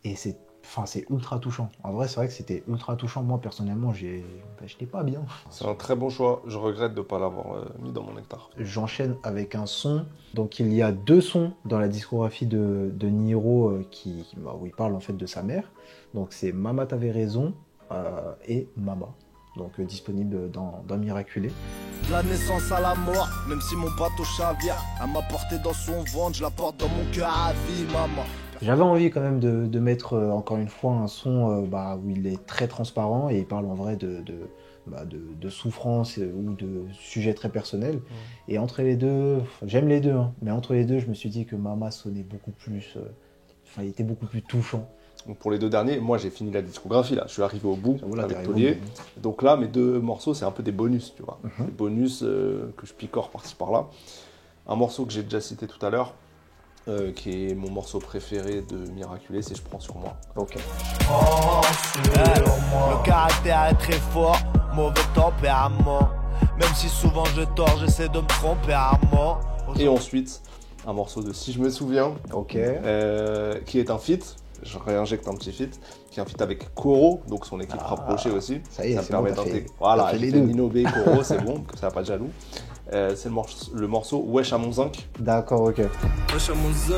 Et c'est Enfin, c'est ultra touchant. En vrai, c'est vrai que c'était ultra touchant. Moi, personnellement, j'étais pas bien. C'est un très bon choix. Je regrette de ne pas l'avoir mis dans mon nectar. J'enchaîne avec un son. Donc, il y a 2 sons dans la discographie de Niro où il parle en fait de sa mère. Donc, c'est Mama t'avait raison et Mama. Donc, disponible dans Miraculé. De la naissance à la mort, même si mon bateau chavire, elle m'a porté dans son ventre, je la porte dans mon cœur à vie, maman. J'avais envie quand même de mettre encore une fois un son où il est très transparent et il parle en vrai de souffrance ou de sujets très personnels. Et entre les deux, j'aime les deux, hein, mais entre les deux, je me suis dit que Mama sonnait beaucoup plus, il était beaucoup plus touchant. Donc pour les 2 derniers, moi j'ai fini la discographie là, je suis arrivé au bout Là, avec Taulier. Donc là, mes 2 morceaux, c'est un peu des bonus, tu vois. Des bonus que je picore par-ci par-là. Un morceau que j'ai déjà cité tout à l'heure, qui est mon morceau préféré de Miraculé, c'est Je prends sur moi. Ok. Le caractère est très fort, mauvais tempérament. Même si souvent je tords, j'essaie de me tromper à mort. Et ensuite, un morceau de Si je me souviens, Ok. qui est un feat. Je réinjecte un petit feat, qui est un feat avec Koro, donc son équipe rapprochée aussi. Ça y est, me c'est permet bon, t'as d'intégrer. fait Voilà, les j'ai deux. fait Nino B, Koro, c'est bon, que ça n'a pas de jaloux. C'est le morceau Wesh à mon zinc. D'accord, ok. Wesh à mon zinc.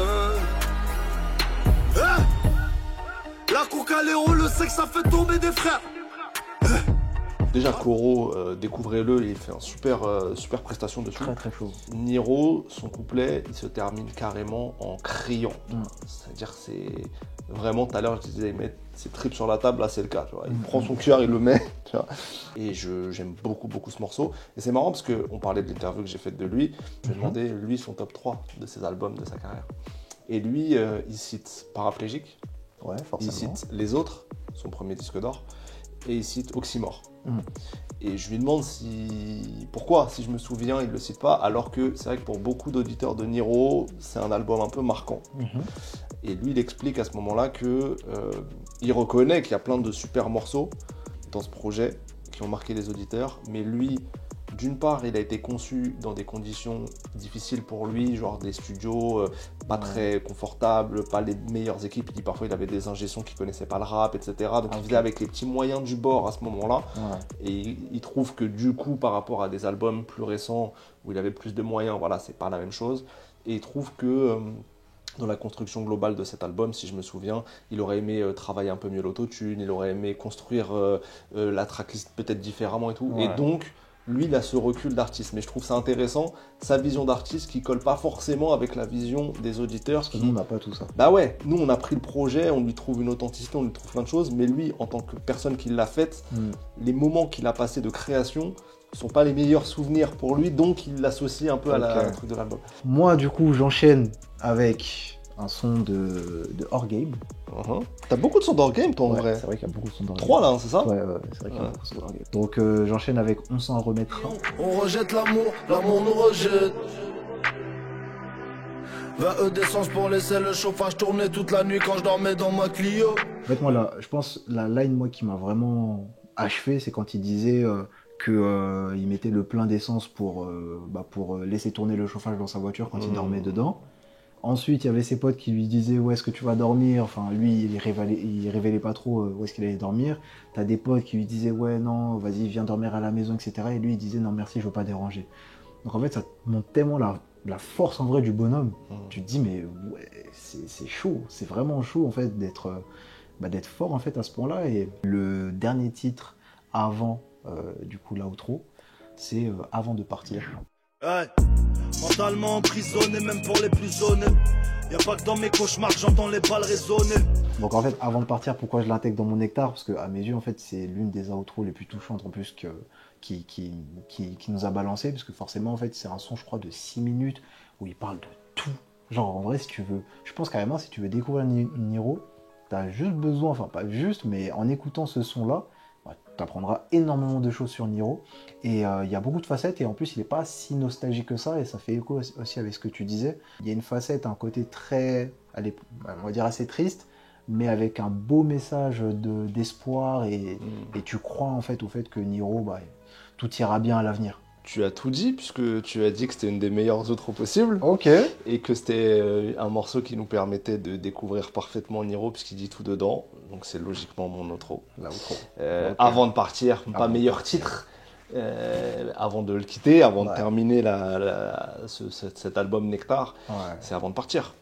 La coca, l'héros, le sexe, ça fait tomber des frères. Déjà Koro, découvrez-le, il fait un super prestation dessus. Très très chaud. Niro, son couplet, il se termine carrément en criant. C'est-à-dire c'est vraiment, tout à l'heure je disais, il met ses tripes sur la table, là c'est le cas. Tu vois. Il prend son cœur, il le met. Tu vois. Et j'aime beaucoup ce morceau. Et c'est marrant parce qu'on parlait de l'interview que j'ai faite de lui. Je lui ai demandé, lui, son top 3 de ses albums, de sa carrière. Et lui, il cite Paraplégique, Ouais, il forcément. cite Les Autres, son premier disque d'or, et il cite Oxymore. Et je lui demande pourquoi, si je me souviens, il ne le cite pas, alors que c'est vrai que pour beaucoup d'auditeurs de Niro, c'est un album un peu marquant. Et lui, il explique à ce moment-là qu'il reconnaît qu'il y a plein de super morceaux dans ce projet qui ont marqué les auditeurs, mais lui, d'une part, il a été conçu dans des conditions difficiles pour lui, genre des studios pas très confortables, pas les meilleures équipes. Il dit parfois il avait des ingé-sons qui connaissaient pas le rap, etc. Donc il faisait avec les petits moyens du bord à ce moment-là. Et il trouve que du coup, par rapport à des albums plus récents où il avait plus de moyens, voilà, c'est pas la même chose. Et il trouve que dans la construction globale de cet album, si je me souviens, il aurait aimé travailler un peu mieux l'autotune, il aurait aimé construire la tracklist peut-être différemment et tout. Et donc, lui, il a ce recul d'artiste. Mais je trouve ça intéressant, sa vision d'artiste qui colle pas forcément avec la vision des auditeurs. Parce que nous, on n'a pas tout ça. Bah ouais, nous, on a pris le projet, on lui trouve une authenticité, on lui trouve plein de choses. Mais lui, en tant que personne qui l'a faite, les moments qu'il a passés de création sont pas les meilleurs souvenirs pour lui. Donc, il l'associe un peu à la truc de l'album. Moi, du coup, j'enchaîne avec un son de Hors Game. T'as beaucoup de sons d'Hors Game, toi, en vrai. C'est vrai qu'il y a beaucoup de sons d'Hors Game. 3 là, hein, c'est ça? Ouais, c'est vrai qu'il y a beaucoup de sons d'Hors Game. Donc, j'enchaîne avec On s'en remettra. On rejette l'amour, l'amour nous rejette. 20 d'essence pour laisser le chauffage tourner toute la nuit quand je dormais dans ma Clio. En fait, moi, là, je pense la line moi, qui m'a vraiment achevé, c'est quand il disait qu'il mettait le plein d'essence pour laisser tourner le chauffage dans sa voiture quand il dormait dedans. Ensuite, il y avait ses potes qui lui disaient où est-ce que tu vas dormir. Enfin, lui, il révélait pas trop où est-ce qu'il allait dormir. T'as des potes qui lui disaient ouais, non, vas-y, viens dormir à la maison, etc. Et lui, il disait non, merci, je veux pas déranger. Donc en fait, ça montre tellement la force en vrai du bonhomme. Tu te dis, mais ouais, c'est chaud. C'est vraiment chaud en fait d'être fort en fait à ce point-là. Et le dernier titre avant, du coup, l'outro, c'est Avant de partir. Hey, mentalement emprisonné, même pour les plus honnêtes. Y'a pas que dans mes cauchemars que j'entends les balles résonner. Donc en fait, Avant de partir, pourquoi je l'intègre dans mon nectar? Parce qu'à mes yeux, en fait, c'est l'une des outros les plus touchantes en plus qui nous a balancé. Parce que forcément, en fait, c'est un son, je crois, de 6 minutes où il parle de tout. Genre, en vrai, si tu veux, je pense carrément, si tu veux découvrir Niro, t'as juste besoin, enfin pas juste, mais en écoutant ce son-là, tu apprendras énormément de choses sur Niro. Et il y a beaucoup de facettes, et en plus, il n'est pas si nostalgique que ça, et ça fait écho aussi avec ce que tu disais. Il y a une facette, un côté très, on va dire assez triste, mais avec un beau message d'espoir, et tu crois en fait au fait que Niro, tout ira bien à l'avenir. Tu as tout dit, puisque tu as dit que c'était une des meilleures outros possibles. Ok. Et que c'était un morceau qui nous permettait de découvrir parfaitement Niro, puisqu'il dit tout dedans. Donc c'est logiquement mon outro. L'outro. Avant de partir, pas meilleur titre. Avant de le quitter, avant de terminer cet album Nectar, c'est avant de partir.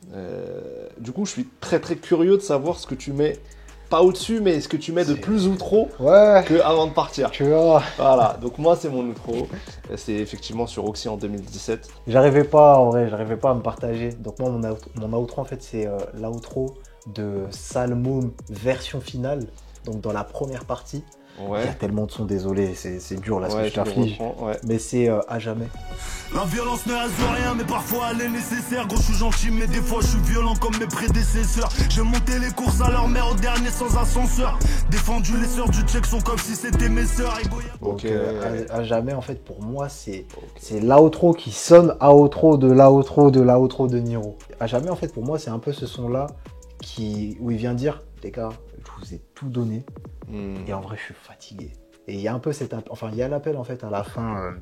Du coup, je suis très très curieux de savoir ce que tu mets, pas au-dessus, mais ce que tu mets de plus outro que avant de partir. Tu vois. Voilà, donc moi c'est mon outro. C'est effectivement sur Oxy en 2017. J'arrivais pas, en vrai, j'arrivais pas à me partager. Donc moi, mon outro, en fait, c'est l'outro de Salmon version finale. Donc dans la première partie. Ouais. Il y a tellement de sons, désolé, c'est dur là ce que je te le t'afflige. reprends, ouais. Mais c'est à jamais. La violence ne résout rien, mais parfois elle est nécessaire. Gros, je suis gentil, mais des fois je suis violent comme mes prédécesseurs. J'ai monté les courses à leur mère au dernier sans ascenseur. Défendu, les sœurs du check sont comme si c'était mes sœurs. Donc à jamais, en fait, pour moi, c'est l'outro qui sonne outro de l'outro de l'outro de Niro. À jamais, en fait, pour moi, c'est un peu ce son-là où il vient dire, les gars, je vous ai tout donné. Et en vrai, je suis fatigué. Et il y a un peu il y a l'appel en fait à la fin,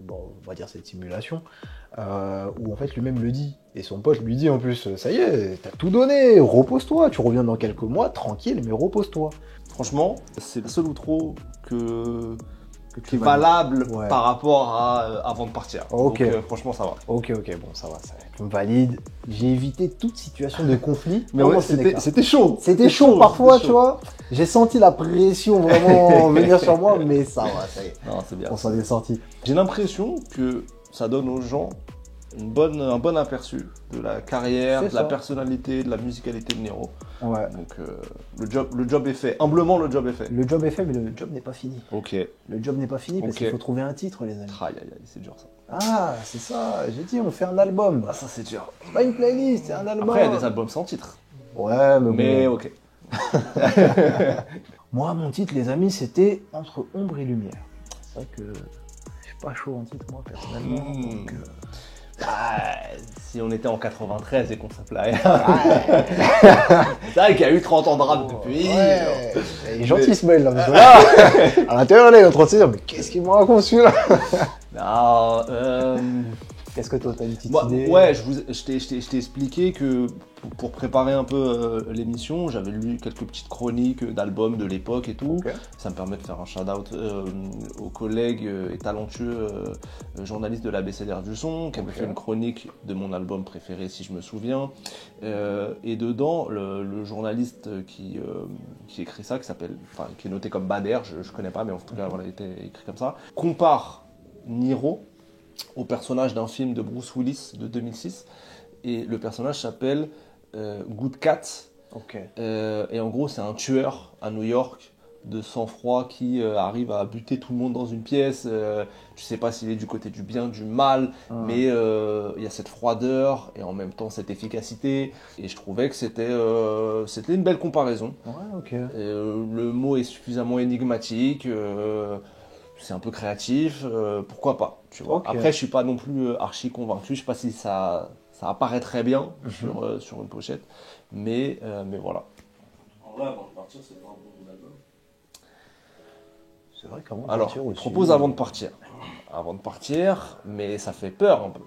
on va dire cette simulation, où en fait lui-même le dit. Et son pote lui dit en plus, ça y est, t'as tout donné, repose-toi, tu reviens dans quelques mois, tranquille, mais repose-toi. Franchement, c'est le seul outro qui est valable par rapport à avant de partir. Ok. Donc franchement, ça va. Ok, bon, ça va. Je me valide. J'ai évité toute situation de conflit. Mais ouais, c'était chaud. C'était chaud parfois, tu vois. J'ai senti la pression vraiment venir sur moi, mais ça va, ça y est. Non, c'est bien. On s'en est sorti. J'ai l'impression que ça donne aux gens un bon aperçu de la carrière, de la personnalité, de la musicalité de Niro. Ouais. Donc le job est fait. Humblement, le job est fait. Le job est fait, mais le job n'est pas fini. Ok. Le job n'est pas fini parce qu'il faut trouver un titre, les amis. Aïe, c'est dur ça. Ah, c'est ça. J'ai dit, on fait un album. Ah, ça c'est dur. C'est pas une playlist, c'est un album. Après, il y a des albums sans titre. Ouais, mais bon. ok. Moi, mon titre, les amis, c'était Entre ombre et lumière. C'est vrai que je suis pas chaud en titre, moi, personnellement. Donc, si on était en 93 et qu'on s'appelait. C'est vrai qu'il y a eu 30 ans de rap depuis. Ouais. Il est gentil, Ismaël, là. Parce que là, à l'intérieur, là, il est en train de se dire, mais qu'est-ce qu'il me raconte, celui-là? Qu'est-ce que toi, t'as une petite idée? Ouais, je t'ai expliqué que pour préparer un peu l'émission, j'avais lu quelques petites chroniques d'albums de l'époque et tout. Okay. Ça me permet de faire un shout-out aux collègues et talentueux journalistes de l'ABCDR du son, qui avaient fait une chronique de mon album préféré, si je me souviens. Et dedans, le journaliste qui écrit ça, qui est noté comme Bader, je connais pas, mais en tout cas, voilà, il était écrit comme ça, compare Niro au personnage d'un film de Bruce Willis de 2006, et le personnage s'appelle Good Cat. Et en gros c'est un tueur à New York de sang-froid qui arrive à buter tout le monde dans une pièce. Tu sais pas s'il est du côté du bien, du mal, mais il y a cette froideur et en même temps cette efficacité, et je trouvais que c'était une belle comparaison. Le mot est suffisamment énigmatique, c'est un peu créatif, pourquoi pas, tu vois. Après, je suis pas non plus archi convaincu, je sais pas si ça apparaît très bien sur une pochette, mais voilà. En vrai, avant de partir, c'est pas un bon album. C'est vrai qu'avant de partir. Alors, je propose avant de partir. Avant de partir, mais ça fait peur un peu.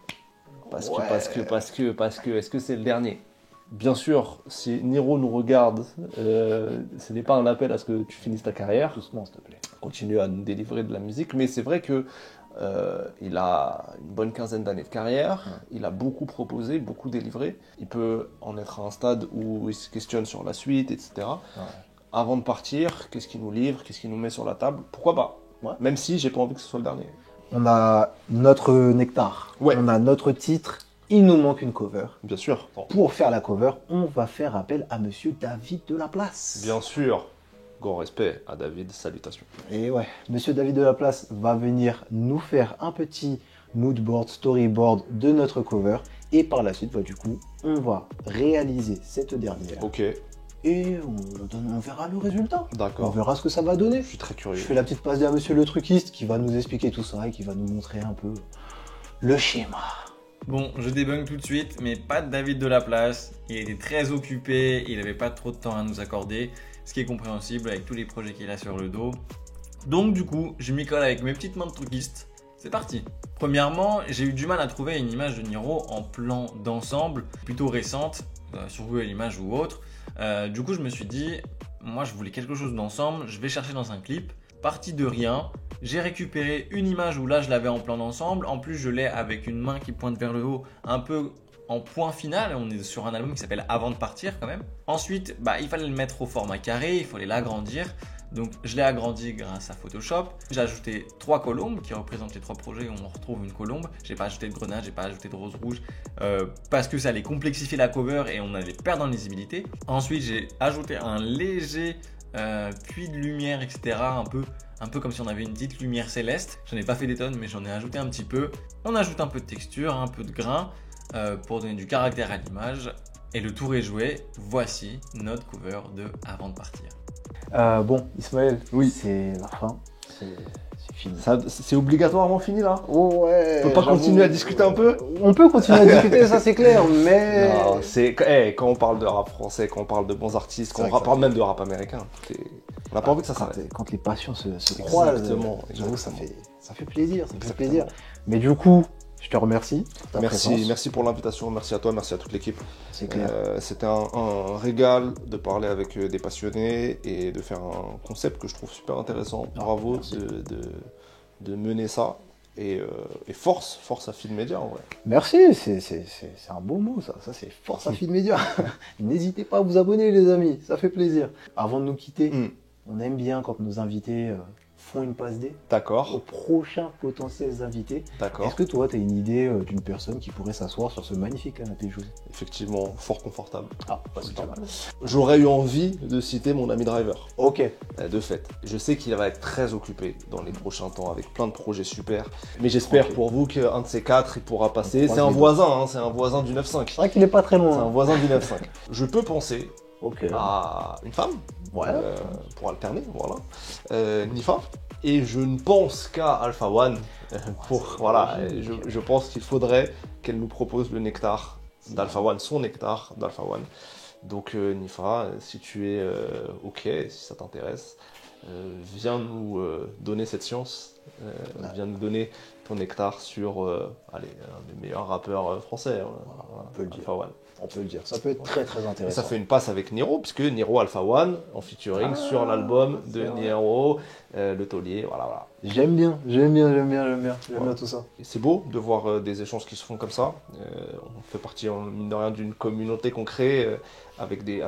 Parce que est-ce que c'est le dernier? Bien sûr, si Niro nous regarde, ce n'est pas un appel à ce que tu finisses ta carrière. Doucement, s'il te plaît. Continue à nous délivrer de la musique, mais c'est vrai que il a une bonne quinzaine d'années de carrière, il a beaucoup proposé, beaucoup délivré. Il peut en être à un stade où il se questionne sur la suite, etc. Avant de partir, qu'est-ce qu'il nous livre, qu'est-ce qu'il nous met sur la table? Pourquoi pas? Même si j'ai pas envie que ce soit le dernier. On a notre nectar, on a notre titre. Il nous manque une cover. Bien sûr. Pour faire la cover, on va faire appel à monsieur David Delaplace. Bien sûr. Grand respect à David, salutations. Et ouais, monsieur David Delaplace va venir nous faire un petit moodboard, storyboard de notre cover. Et par la suite, du coup, on va réaliser cette dernière. Ok. Et on verra le résultat. D'accord. On verra ce que ça va donner. Je suis très curieux. Je fais la petite passe à monsieur le truquiste qui va nous expliquer tout ça et qui va nous montrer un peu le schéma. Bon, je débunk tout de suite, mais pas de David Delaplace. Il était très occupé, il n'avait pas trop de temps à nous accorder, ce qui est compréhensible avec tous les projets qu'il a sur le dos. Donc du coup, je m'y colle avec mes petites mains de truquiste C'est parti. Premièrement, j'ai eu du mal à trouver une image de Niro en plan d'ensemble, plutôt récente, sur Google Images ou autre. Du coup, je me suis dit, moi je voulais quelque chose d'ensemble, je vais chercher dans un clip. Parti de rien, j'ai récupéré une image où là je l'avais en plan d'ensemble. En plus, je l'ai avec une main qui pointe vers le haut, un peu en point final. On est sur un album qui s'appelle Avant de partir quand même. Ensuite, il fallait le mettre au format carré, il fallait l'agrandir. Donc je l'ai agrandi grâce à Photoshop. J'ai ajouté 3 colombes qui représentent les 3 projets où on retrouve une colombe. J'ai pas ajouté de grenade, j'ai pas ajouté de rose rouge parce que ça allait complexifier la cover et on allait perdre en lisibilité. Ensuite, j'ai ajouté un léger puits de lumière, etc. Un peu comme si on avait une petite lumière céleste. J'en ai pas fait des tonnes, mais j'en ai ajouté un petit peu. On ajoute un peu de texture, un peu de grain pour donner du caractère à l'image. Et le tour est joué. Voici notre cover de Avant de partir. Bon, Ismaël, Oui. c'est la fin. C'est fini. C'est obligatoirement fini là. Oh ouais. On peut pas continuer à discuter un peu? On peut continuer à discuter, ça c'est clair, mais. Non, quand on parle de rap français, quand on parle de bons artistes, quand on parle même de rap américain, on n'a pas envie que ça s'arrête. Quand les passions se croisent, Exactement, j'avoue, ça fait plaisir, ça fait Exactement. plaisir. Mais du coup, je te remercie pour ta présence. Merci pour l'invitation, merci à toi, merci à toute l'équipe. C'est clair. C'était un régal de parler avec des passionnés et de faire un concept que je trouve super intéressant. Bravo merci. de mener ça. Et force à Feed Media en vrai. Merci, c'est un beau mot ça c'est force à Feed Media. N'hésitez pas à vous abonner les amis, ça fait plaisir. Avant de nous quitter, on aime bien quand nos invités font une passe D aux D'accord, prochains potentiels invités. d'accord. Est-ce que toi tu as une idée d'une personne qui pourrait s'asseoir sur ce magnifique canapé jaune? Effectivement, fort confortable. Ah, c'est pas mal. J'aurais eu envie de citer mon ami Driver. Ok, De fait, je sais qu'il va être très occupé dans les prochains temps avec plein de projets super. Mais j'espère Ok. pour vous qu'un de ces 4 il pourra passer. On C'est un croise les voisin, c'est un voisin du 9-5. c'est vrai qu'il est pas très C'est un loin. voisin du 9-5. Je peux penser Ok, à une femme ouais. pour alterner, voilà. Nifa. Et je ne pense qu'à Alpha One pour voilà. Je pense qu'il faudrait qu'elle nous propose le nectar d'Alpha One, son nectar d'Alpha One. Donc Nifa, si tu es ok, si ça t'intéresse, viens nous donner cette science, viens nous donner ton nectar sur un des meilleurs rappeurs français, on peut le dire. Alpha One. On peut le dire, ça peut être très très Et intéressant. ça fait une passe avec Niro, puisque Niro Alpha One en featuring sur l'album de Niro, Le Taulier, voilà. J'aime bien tout ça. Et c'est beau de voir des échanges qui se font comme ça. On fait partie, mine de rien, d'une communauté qu'on crée avec des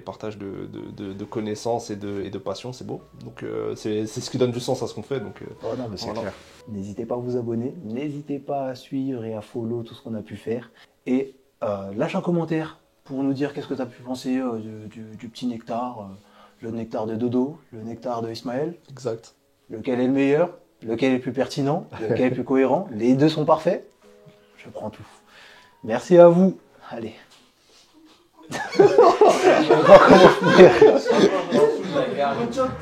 partages de connaissances et de passion, c'est beau. Donc c'est ce qui donne du sens à ce qu'on fait. Donc, Oh non, mais c'est voilà. clair. N'hésitez pas à vous abonner, n'hésitez pas à suivre et à follow tout ce qu'on a pu faire. Et lâche un commentaire pour nous dire qu'est-ce que tu as pu penser du petit nectar, le nectar de Dodo, le nectar de Ismaël. Exact. Lequel est le meilleur, lequel est le plus pertinent, lequel est le plus cohérent. Les deux sont parfaits. Je prends tout. Merci à vous. Allez. Je sais pas comment faire.